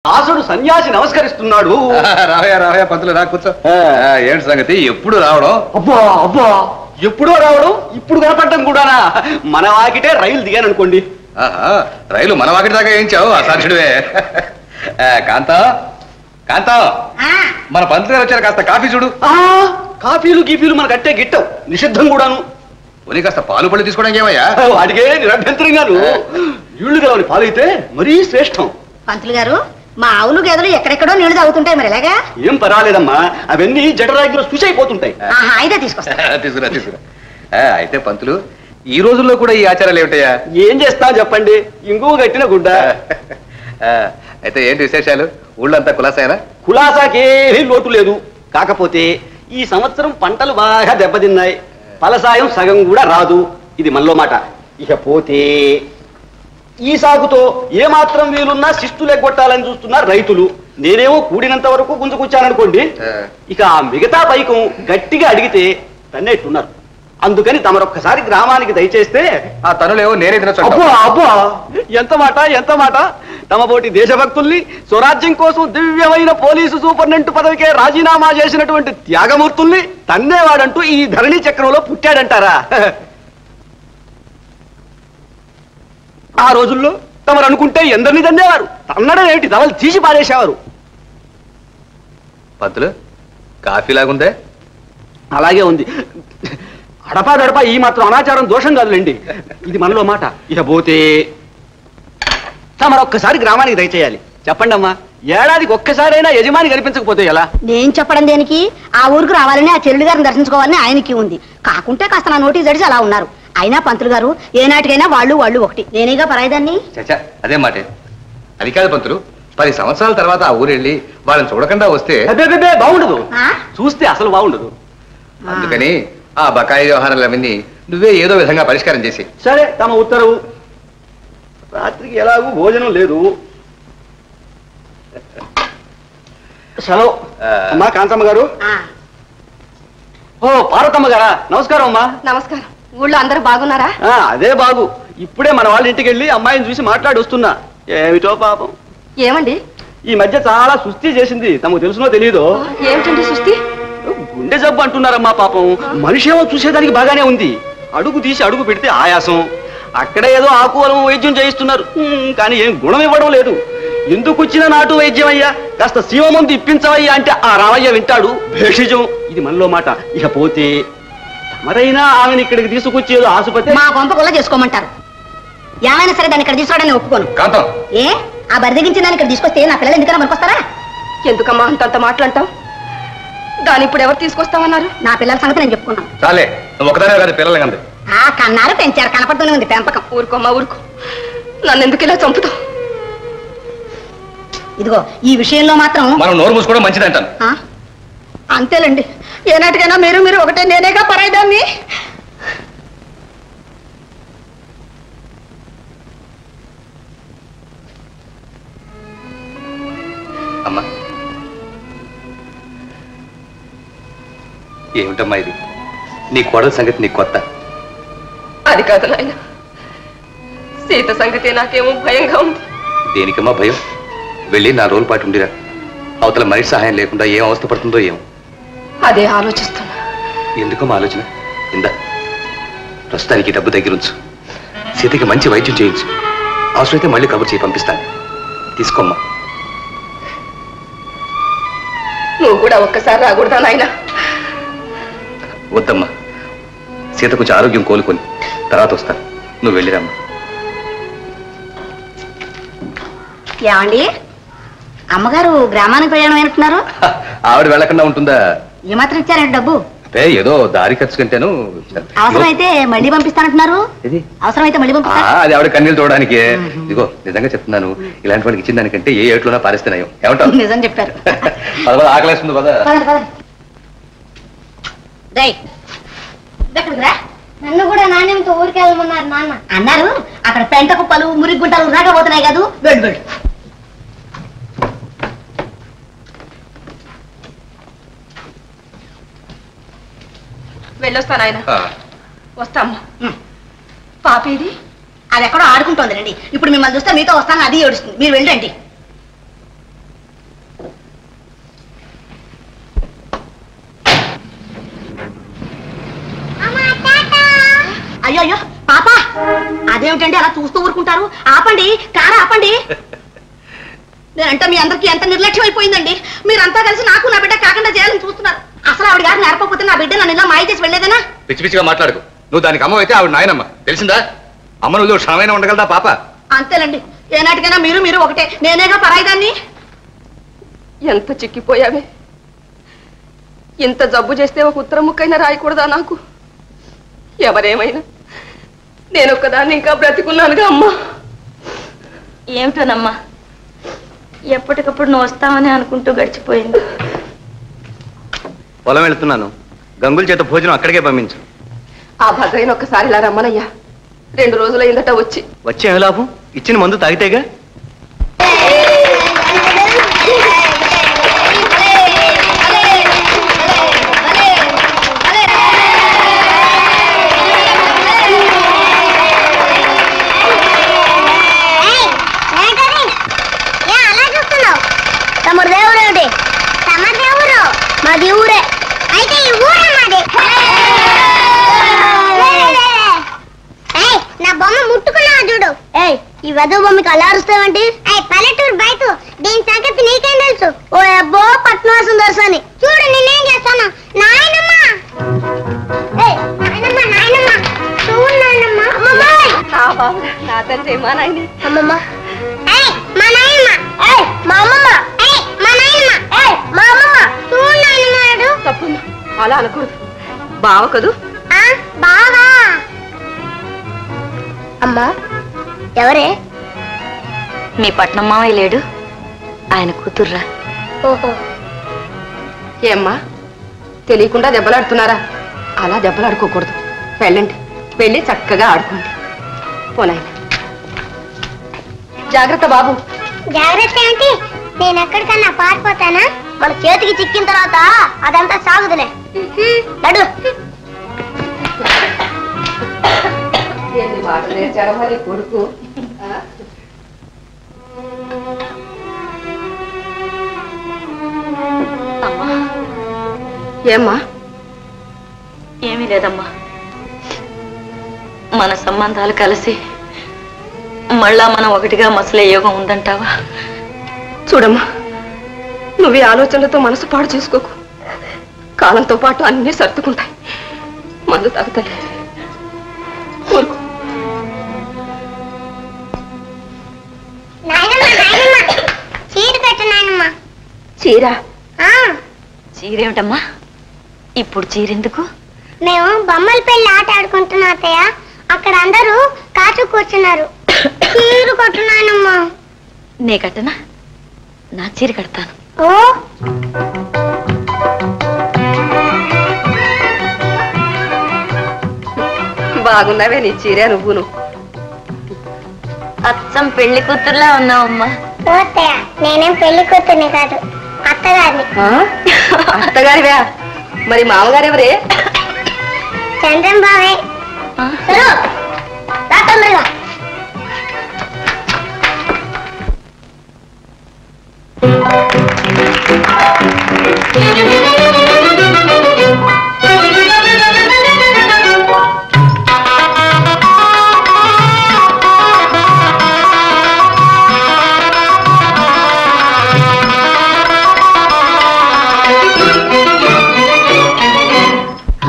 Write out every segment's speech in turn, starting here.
దాసుడు సన్యాసి నమస్కరిస్తున్నాడు. రావయ్యా రావయ్యా పంతులు రా కూర్చో. ఏంటి సంగతి? ఎప్పుడు రావడం? అబ్బా అబ్బా ఎప్పుడో రావడం, ఇప్పుడు కనపడటం కూడానా? మన వాకిటే రైలు దిగాను అనుకోండి. రైలు మన వాకిటి దాకా ఏంచావు అసాధ్యుడివే. కాంతం కాంతం, మన పంతులు గారు వచ్చారు, కాస్త కాఫీ చూడు. కాఫీలు గీఫీలు మనకు అట్టే గిట్టవు, నిషిద్ధం కూడాను. పోనీ కాస్త పాలు పళ్ళు తీసుకోవడానికి ఏమయ్యా? వాటికే నిరభ్యంతరంగాను. నీళ్లు గలవని పాలైతే మరీ శ్రేష్టం. పంతులు గారు, మా ఆవులు గేదెలు ఎక్కడెక్కడో నీళ్లు తాగుతుంటాయి, మరి ఎలాగా? ఏం పర్వాలేదమ్మా, అవన్నీ జఠరాగ్గిలో శుచి అయిపోతుంటాయి. అయితే తీసుకొస్తా. తీసుకురా తీసుకురా. అయితే పంతులు, ఈ రోజుల్లో కూడా ఈ ఆచారాలు ఏమిటయ్యా? ఏం చేస్తా చెప్పండి, ఇంకో గట్టిన గుడ్డ. అయితే ఏంటి విశేషాలు? ఊళ్ళంతా కులాసాయనా? కులాసాకేమీ లోటు లేదు. కాకపోతే ఈ సంవత్సరం పంటలు బాగా దెబ్బతిన్నాయి, ఫలసాయం సగం కూడా రాదు. ఇది మనలో మాట. ఇక పోతే ఈ సాగుతో ఏమాత్రం వీలున్నా శిస్తులు ఎగ్గొట్టాలని చూస్తున్నారు రైతులు. నేనేమో కూడినంత వరకు గుంజుకొచ్చాననుకోండి. ఇక ఆ మిగతా పైకం గట్టిగా అడిగితే తన్నేట్టున్నారు. అందుకని తమరొక్కసారి గ్రామానికి దయచేస్తే. ఆ తనులేవో నేనే తినొచ్చు. అబ్బా అబ్బా, ఎంత మాట ఎంత మాట! తమ పోటీ దేశభక్తుల్ని, స్వరాజ్యం కోసం దివ్యమైన పోలీసు సూపరింటెండెంట్ పదవికే రాజీనామా చేసినటువంటి త్యాగమూర్తుల్ని తన్నేవాడంటూ ఈ ధరణి చక్రంలో పుట్టాడంటారా? ఆ రోజుల్లో తమరు అనుకుంటే ఎందరిని తన్నేవారు, తన్నడం ఏమిటి, తమలు తీసి పారేసేవారు. పంతులు, కాఫీ లాగుందే? అలాగే ఉంది. అడపా దడపా ఈ మాత్రం అనాచారం దోషం కాదులేండి. ఇది మనలో మాట. ఇక పోతే తమరొక్కసారి గ్రామానికి దయచేయాలి. చెప్పండి అమ్మా, ఏడాదికి ఒక్కసారైనా యజమాని కనిపించకపోతే ఎలా? నేను చెప్పడం దేనికి? ఆ ఊరికి రావాలని, ఆ చెల్లి గారిని దర్శించుకోవాలని ఆయనకి ఉంది. కాకుంటే కాస్త నా నోటీస్ జడిచి అలా ఉన్నారు. అయినా పంతులు గారు, ఏనాటికైనా వాళ్ళు ఒకటి. నేనేగా పరాయిదాన్ని. చచ్చా, అదే మాటే. అది కాదు పంతులు, 10 సంవత్సరాల తర్వాత ఆ ఊరెళ్ళి వాళ్ళని చూడకుండా వస్తే బాగుండదు. చూస్తే అసలు బాగుండదు. అందుకని ఆ బకాయి వ్యవహారాలన్నీ నువ్వే ఏదో విధంగా పరిష్కారం చేసి. సరే, తమ ఉత్తరవు. రాత్రికి ఎలాగూ భోజనం లేదు. సెలవు. అమ్మా కాంతమ్మ గారు. ఓ పార్వతమ్మ గారా, నమస్కారం అమ్మా. నమస్కారం. ఊళ్ళో అందరూ బాగున్నారా? అదే బాగు. ఇప్పుడే మన వాళ్ళ ఇంటికి వెళ్ళి అమ్మాయిని చూసి మాట్లాడి వస్తున్నా. ఏమిటో పాపం. ఏమండి? ఈ మధ్య చాలా సుస్థి చేసింది. తమకు తెలుసునో తెలియదో? ఏమిటండి సుస్థి? గుండె జబ్బు అంటున్నారమ్మా పాపం. మనిషి ఏమో చూసేదానికి బాగానే ఉంది. అడుగు తీసి అడుగు పెడితే ఆయాసం. అక్కడ ఏదో ఆకువలం వైద్యం చేయిస్తున్నారు, కానీ ఏం గుణం ఇవ్వడం లేదు. ఎందుకు వచ్చిన నాటు వైద్యం అయ్యా, కాస్త శివ మందు ఇప్పించవయ్యా అంటే ఆ రామయ్య వింటాడు. భేషజం. ఇది మనలో మాట. ఇక పోతే మరైనా ఆమెను ఇక్కడికి తీసుకొచ్చి ఏదో ఆసుపత్రి మా కొంప కొల్ల చేసుకోమంటారు. ఏమైనా సరే దాన్ని ఇక్కడ తీసుకోవడానికి ఒప్పుకోను. ఏ ఆ బరిదగించి దాన్ని ఇక్కడ తీసుకొస్తే నా పిల్లలు ఎందుకన్నా మనకొస్తారా? ఎందుకమ్మా అంతంత మాట్లాడతావు? దాని ఇప్పుడు ఎవరు తీసుకొస్తామన్నారు? నా పిల్లల సంగతి నేను చెప్పుకున్నాను. చాలే, నువ్వు ఒకదానే కాదు, పిల్లలు కంది. ఆ కన్నారు, పెంచారు, కనపడుతూనే ఉంది పెంపకం. ఊరుకోమ్మా ఊరుకో. నన్ను ఎందుకు ఇలా చంపుతావు? ఇదిగో ఈ విషయంలో మాత్రం మనం నోరు మూసుకోవడం మంచిదంటాను. అంతేలేండి. ఏనాటికైనా మీరు ఒకటే, నేనేగా పరాయిదాన్ని. అమ్మా, ఏమిటమ్మా ఇది? నీ కోడల సంగతి నీకు కొత్త? అది కాదు నాయన, సీత సంగతి నాకేమో భయంగా ఉంది. దేనికమ్మా భయం? వెళ్ళి 4 రోజుల పాటు ఉండిరా. అవతల మనిషి సహాయం లేకుండా ఏం అవస్థ పడుతుందో ఏమో. అదే ఆలోచిస్తున్నా. ఎందుకమ్మా ఆలోచన? ఇందా, ప్రస్తుతానికి డబ్బు దగ్గరుంచు. సీతకి మంచి వైద్యం చేయించు. అవసరమైతే మళ్ళీ కబురు చేయి పంపిస్తాను. తీసుకోమ్మా. నువ్వు కూడా ఒక్కసారి రాకూడదా నాయన? వద్దమ్మా, సీత కొంచెం ఆరోగ్యం కోలుకొని తర్వాత వస్తాను. నువ్వు వెళ్ళిరమ్మా. ఏమండి, అమ్మగారు గ్రామానికి ప్రయాణం అయినట్టున్నారు. ఆవిడ వెళ్ళకుండా ఉంటుందా? ఏమాత్రం ఇచ్చారండి డబ్బు? అంటే ఏదో దారి ఖర్చు కంటేను. అవసరమైతే మళ్ళీ పంపిస్తానంటున్నారు. అవసరమైతే మళ్ళీ పంపిస్తా. అది ఆవిడ కన్నీళ్ళు చూడడానికి. ఇదిగో నిజంగా చెప్తున్నాను, ఇలాంటి వాడికి ఇచ్చిన దానికంటే ఏ ఏట్లోనా పారేస్తున్నాయో. ఏమంటావు? నిజం చెప్పారు. ఆకలేస్తుంది కదా. నన్ను కూడా నాణ్యంతో ఊరికి వెళ్ళమన్నారు నాన్న. అన్నారు అక్కడ పెంట కుప్పలు, మురికి గుంటలు రాకపోతున్నాయి కాదు. వెళ్ళు వెళ్ళు. వెళ్ళొస్తాను ఆయన. వస్తామ్మా. పాపేది? అది ఎక్కడో ఆడుకుంటోంది రండి. ఇప్పుడు మిమ్మల్ని చూస్తే మీతో వస్తాను, అది ఏడుస్తుంది. మీరు వెళ్ళండి. అయ్యో పాప అదేమిటండి అలా చూస్తూ ఊరుకుంటారు? ఆపండి, కారు ఆపండి. నేనంటే మీ అందరికీ ఎంత నిర్లక్ష్యం అయిపోయిందండి. మీరంతా కలిసి నాకు నా బిడ్డ కాకుండా చేయాలని చూస్తున్నారు. అసలు ఆవిడ గారు నేర్పకపోతే నా బిడ్డ నన్ను ఇలా మాయ చేసి వెళ్ళేదనా? పిచ్చి పిచ్చిగా మాట్లాడుకు. నువ్వు దానికి అమ్మ అయితే ఆవిడ నాయనమ్మ, తెలిసిందా? అమ్మ నువ్వు క్షణమైనా ఉండగలదా పాప? అంతేనండి, ఏనాటికైనా మీరు ఒకటే, నేనేగా పరాయిదాన్ని. ఎంత చిక్కిపోయావే! ఇంత జబ్బు చేస్తే ఒక ఉత్తరం ముక్కైనా రాయకూడదా నాకు? ఎవరేమైనా నేనొక్కదాన్ని ఇంకా బ్రతికున్నానుగా అమ్మా. ఏమిటోనమ్మా, ఎప్పటికప్పుడు నువ్వు వస్తావని అనుకుంటూ గడిచిపోయింది. పొలం వెళ్తున్నాను, గంగుల చేత భోజనం అక్కడికే పంపించు. ఆ భద్రైన ఒక్కసారి ఇలా రమ్మనయ్యా. 2 రోజులైందట వచ్చి. వచ్చే లాభం, ఇచ్చిన మందు తాగితేగా. తమరు దేవుడు ఏమిటి? తమ దేవుడు మాది ఊరే. అయితే ఈ ఊరే మాది. నా బొమ్మ ముట్టుకున్నావు చూడు. ఈ వధు బొమ్మకి అలా అరుస్తావంటి? పల్లెటూరు బయట దీని సంగతి నీకేం తెలుసు? ఓ అబ్బో పట్నవాసం దర్శని చూడు, నేనేం చేస్తాను. నాయనమ్మ నాయనమ్మ నాయనమ్మ చూడు నాయనమ్మ. అమ్మమ్మ నా తండ్రి మా నాయని. అమ్మమ్మ మా నాయనమ్మ మా అమ్మమ్మ మా నాయనమ్మ మా అమ్మమ్మ చూడు నాయనమ్మ. తప్పమ్మా, అలా అనకూడదు. బావ కదూ? బావా. అమ్మా ఎవరే? మీ పట్నం మావయ్య లేడు, ఆయన కూతుర్రా. ఓహో. ఏమ్మా, తెలియకుండా దెబ్బలాడుతున్నారా? అలా దెబ్బలాడుకోకూడదు. వెళ్ళండి, వెళ్ళి చక్కగా ఆడుకోండి. పోనాయన. జాగ్రత్త బాబు. జాగ్రత్త ఏంటి? నేను ఎక్కడికన్నా పారిపోతానా? మన చేతికి చిక్కిన తర్వాత అదంతా సాగుదులే. నడు. ఎన్ని మాటలు నేర్చారో మరి కొడుకు. ఏమ్మా? ఏమీ లేదమ్మా, మన సంబంధాలు కలిసి మళ్ళా మనం ఒకటిగా మసలే యోగం ఉందంటావా? చూడమ్మా, నువ్వు ఆలోచనలతో మనసు పాడు చేసుకోకు. కాలంతో పాటు అన్నీ సర్దుకుంటాయి. మందు తాగుతాయి. చీర పెట్టు నాయనమ్మ. చీర? చీరేమిటమ్మా ఇప్పుడు? చీరెందుకు? మేము బొమ్మల పెళ్లి ఆట ఆడుకుంటున్నా అత్తయ్య. అక్కడ అందరూ కాచు కూర్చున్నారు. చీర కొట్టు నాయనమ్మ. నే కట్టనా? నా చీర కడతాను. ఓ బాగున్నావే నీ చీర నువ్వును. అచ్చం పెళ్లి కూతుర్లా ఉన్నావమ్మా. అత్తయ్య, నేనేం పెళ్లి కూతుర్ని కాదు, అత్తగారిని. అత్తగారివా? మరి మామగారెవరే? చంద్రం బావే. తొందరగా.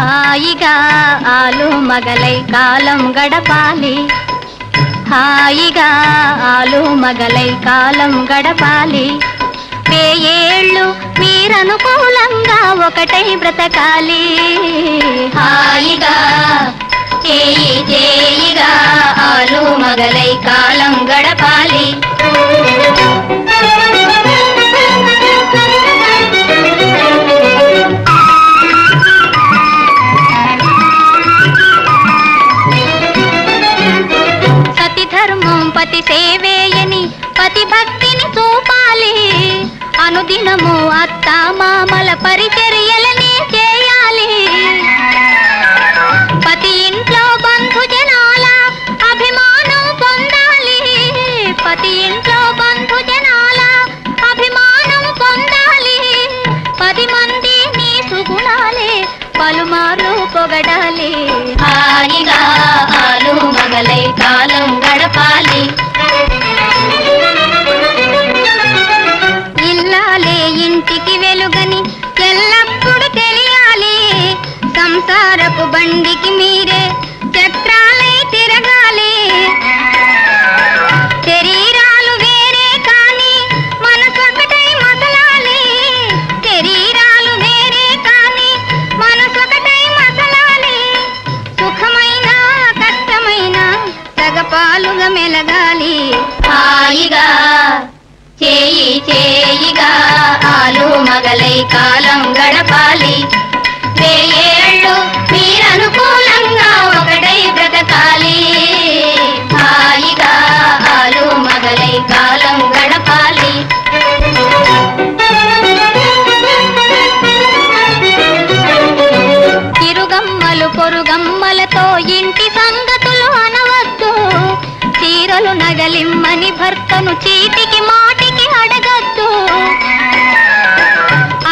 హాయిగా ఆలు మగలై కాలం గడపాలి, హాయిగా ఆలు మగలై కాలం గడపాలి. వేయేళ్ళు మీరనుకూలంగా ఒకటై బ్రతకాలి. హాయిగా చేయి చేయిగా ఆలు మగలై కాలం గడపాలి. పతి సేవేయని పతి భక్తిని చూపాలి. అనుదినము అత్త మామల పరిచర్యలనే చేయాలి. పతి ఇంట్లో బంధు జనాల అభిమానం పొందాలి. పతి ఇంట్లో బంధు జనాల అభిమానం పొందాలి. 10 మంది నీ సుగుణాలే పలుమార్లు పొగడాలి. హాయిగా ఆలు మగలై కాలం గడపాలి. ఇల్లాలే ఇంటికి వెలుగని ఎల్లప్పుడు తెలియాలి. సంసారపు బండికి మీరే చక్రాలై తిరగాలి. శరీరాలు వేరే కాని మనసొకటై మసలాలి. శరీరాలు వేరే కాని మనసొకటై మసలాలి. సుఖమైన కష్టమైన సగపాలుగా మెలగాలి. హాయిగా చేయి చేయిగా ఆలు మగలై కాలం గడపాలి. వేయేళ్ళు మీరనుకూలంగా ఒకటై బ్రతకాలి. హాయిగా ఆలు మగలై కాలం గడపాలి. ఇరుగమ్మలు పొరుగమ్మలతో ఇంటి సంగతులు అనవద్దు. చీరలు నగలిమ్మని భర్తను చీటికి మాటికి అడగద్దు.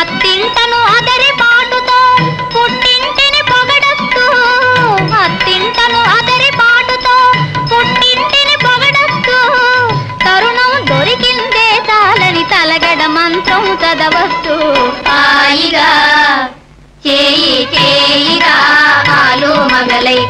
అత్తింటను అదరి పాటుతో పుట్టింటిని పొగడొద్దు. అత్తింటను అదరి పాటుతో పుట్టింటిని పొగడొద్దు. తరుణం దొరికిందే చాలని తలగడ మంత్రం చదవద్దు. హాయిగా చేయి చేయిగా ఆలు మగలై